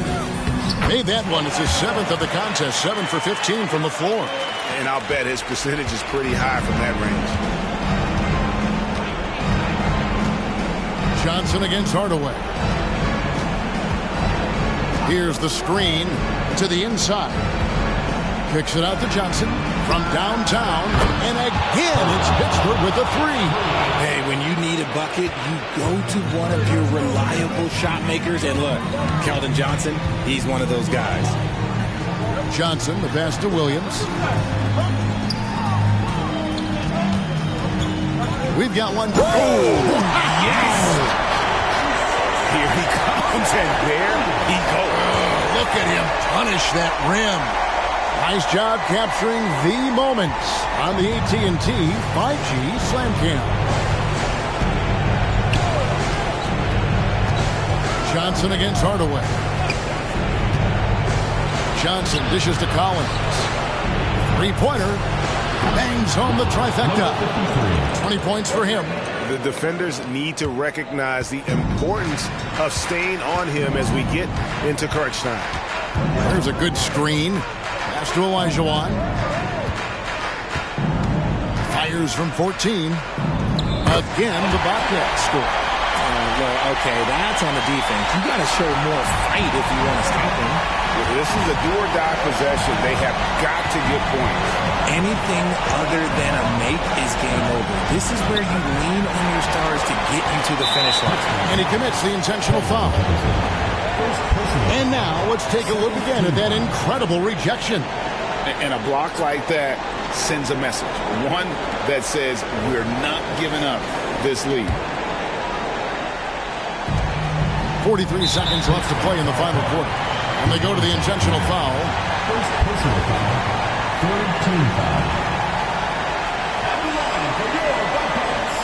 Speaker 3: Made that one. It's his 7th of the contest. 7 for 15 from the floor.
Speaker 6: And I'll bet his percentage is pretty high from that range.
Speaker 3: Johnson against Hardaway. Here's the screen to the inside. Kicks it out to Johnson from downtown. And again, it's Pittsburgh with a 3.
Speaker 9: Hey, when you need a bucket, you go to one of your reliable shot makers. And look, Keldon Johnson, he's one of those guys.
Speaker 3: Johnson, the pass to Williams. We've got one.
Speaker 6: Oh, yes! Here he comes, and there he goes.
Speaker 3: Look at him punish that rim. Nice job capturing the moments on the AT&T 5G Slam Cam. Johnson against Hardaway. Johnson dishes to Collins. 3-pointer. Bangs home the trifecta. 20 points for him.
Speaker 6: The defenders need to recognize the importance of staying on him as we get into crunch time.
Speaker 3: There's a good screen. Pass to Olajuwon. Fires from 14. Again, the Bobcats score.
Speaker 9: Okay, that's on the defense. You got to show more fight if you want to stop him.
Speaker 6: This is a do-or-die possession. They have got to get points.
Speaker 9: Anything other than a make is game over. This is where you lean on your stars to get you to the finish line.
Speaker 3: And he commits the intentional foul. And now let's take a look again at that incredible rejection.
Speaker 6: And a block like that sends a message. One that says we're not giving up this lead.
Speaker 3: 43 seconds left to play in the final quarter. And they go to the intentional foul.
Speaker 8: First personal foul. Third team foul. At the line for your Bobcats,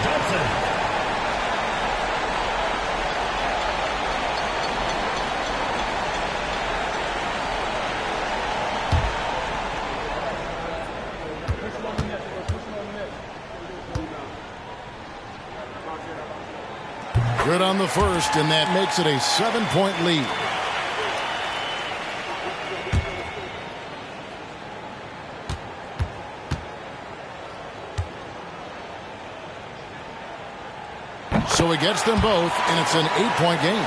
Speaker 8: Johnson.
Speaker 3: Good on the first, and that makes it a 7-point lead. So he gets them both, and it's an 8-point game.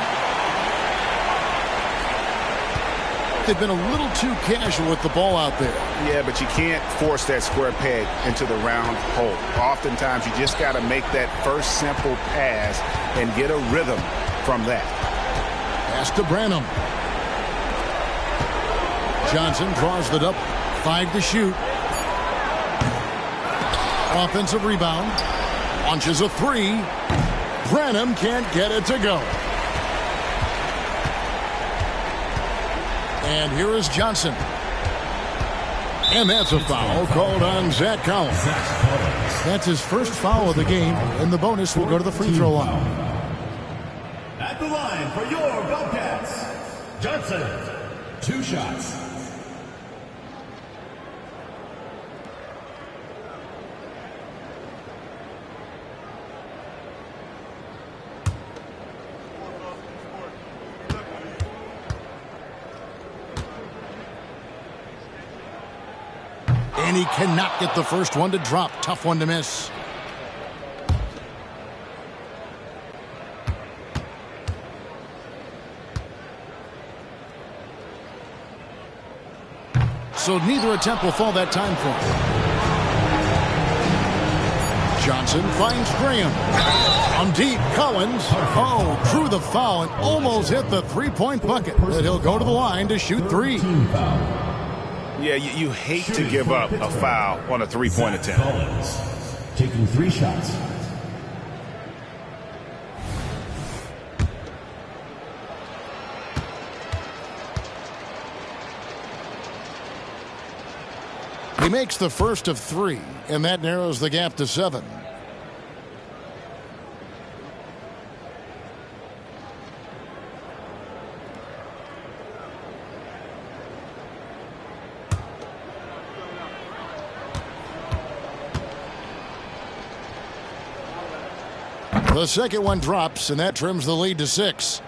Speaker 3: they've been a little too casual with the ball out there.
Speaker 6: Yeah, but you can't force that square peg into the round hole. Oftentimes, you just got to make that first simple pass and get a rhythm from that.
Speaker 3: Pass to Branham. Johnson draws the double. 5 to shoot. Offensive rebound. Launches a 3. Branham can't get it to go. And here is Johnson. And that's a foul called on Zach Collins. That's his first foul of the game, and the bonus will go to the free throw line.
Speaker 8: At the line for your Bobcats, Johnson, 2 shots.
Speaker 3: And he cannot get the first one to drop. Tough one to miss. So neither attempt will fall that time for him. Johnson finds Graham. On deep, Collins. Oh, drew the foul and almost hit the three-point bucket. But he'll go to the line to shoot 3.
Speaker 6: Yeah, you hate to give up a foul on a three-point attempt.
Speaker 8: Collins, taking 3 shots.
Speaker 3: He makes the first of 3, and that narrows the gap to 7. The second one drops, and that trims the lead to 6.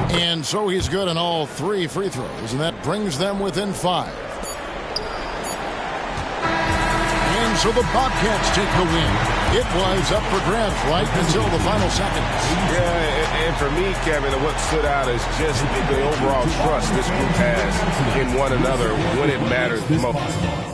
Speaker 3: And so he's good on all 3 free throws, and that brings them within 5. And so the Bobcats take the win. It was up for grabs right until the final seconds.
Speaker 4: Yeah, and for me, Kevin, what stood out is just the overall trust this group has in one another when it matters the most.